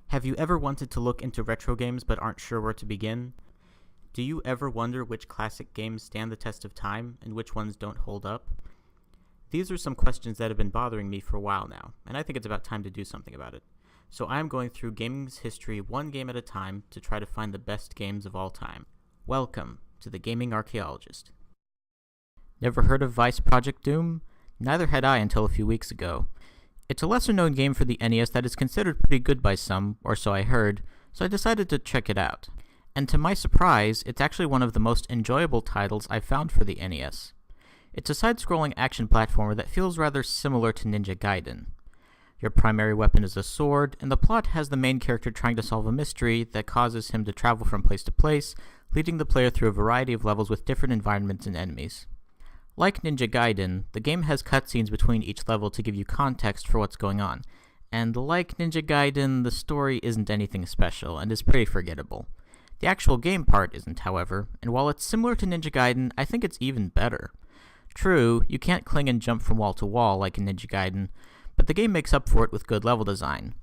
Have you ever wanted to look into retro games but aren't sure where to begin? Do you ever wonder which classic games stand the test of time and which ones don't hold up? These are some questions that have been bothering me for a while now, and I think it's about time to do something about it. So I'm going through gaming's history one game at a time to try to find the best games of all time. Welcome to the Gaming Archaeologist. Never heard of Vice Project Doom? Neither had I until a few weeks ago. It's a lesser-known game for the NES that is considered pretty good by some, or so I heard, so I decided to check it out. And to my surprise, it's actually one of the most enjoyable titles I've found for the NES. It's a side-scrolling action platformer that feels rather similar to Ninja Gaiden. Your primary weapon is a sword, and the plot has the main character trying to solve a mystery that causes him to travel from place to place, leading the player through a variety of levels with different environments and enemies. Like Ninja Gaiden, the game has cutscenes between each level to give you context for what's going on, and like Ninja Gaiden, the story isn't anything special and is pretty forgettable. The actual game part isn't, however, and while it's similar to Ninja Gaiden, I think it's even better. True, you can't cling and jump from wall to wall like in Ninja Gaiden, but the game makes up for it with good level design.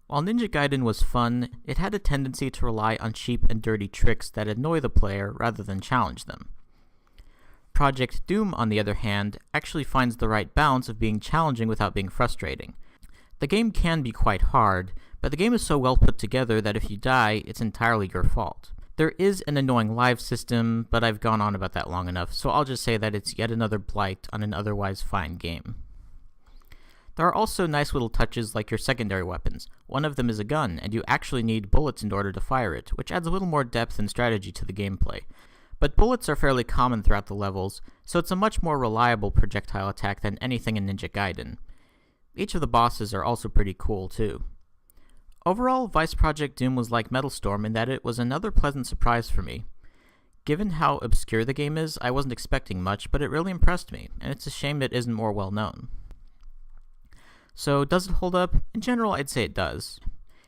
While Ninja Gaiden was fun, it had a tendency to rely on cheap and dirty tricks that annoy the player rather than challenge them. Project Doom, on the other hand, actually finds the right balance of being challenging without being frustrating. The game can be quite hard, but the game is so well put together that if you die, it's entirely your fault. There is an annoying live system, but I've gone on about that long enough, so I'll just say that it's yet another blight on an otherwise fine game. There are also nice little touches like your secondary weapons. One of them is a gun, and you actually need bullets in order to fire it, which adds a little more depth and strategy to the gameplay. But bullets are fairly common throughout the levels, so it's a much more reliable projectile attack than anything in Ninja Gaiden. Each of the bosses are also pretty cool, too. Overall, Vice Project Doom was like Metal Storm in that it was another pleasant surprise for me. Given how obscure the game is, I wasn't expecting much, but it really impressed me, and it's a shame it isn't more well known. So, does it hold up? In general, I'd say it does.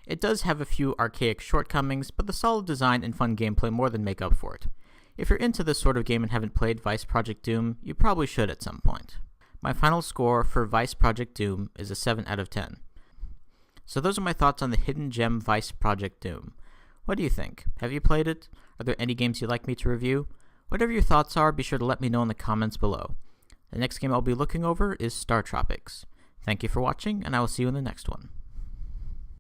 It does have a few archaic shortcomings, but the solid design and fun gameplay more than make up for it. If you're into this sort of game and haven't played Vice Project Doom, you probably should at some point. My final score for Vice Project Doom is a 7 out of 10. So those are my thoughts on the hidden gem Vice Project Doom. What do you think? Have you played it? Are there any games you'd like me to review? Whatever your thoughts are, be sure to let me know in the comments below. The next game I'll be looking over is Star Tropics. Thank you for watching, and I will see you in the next one.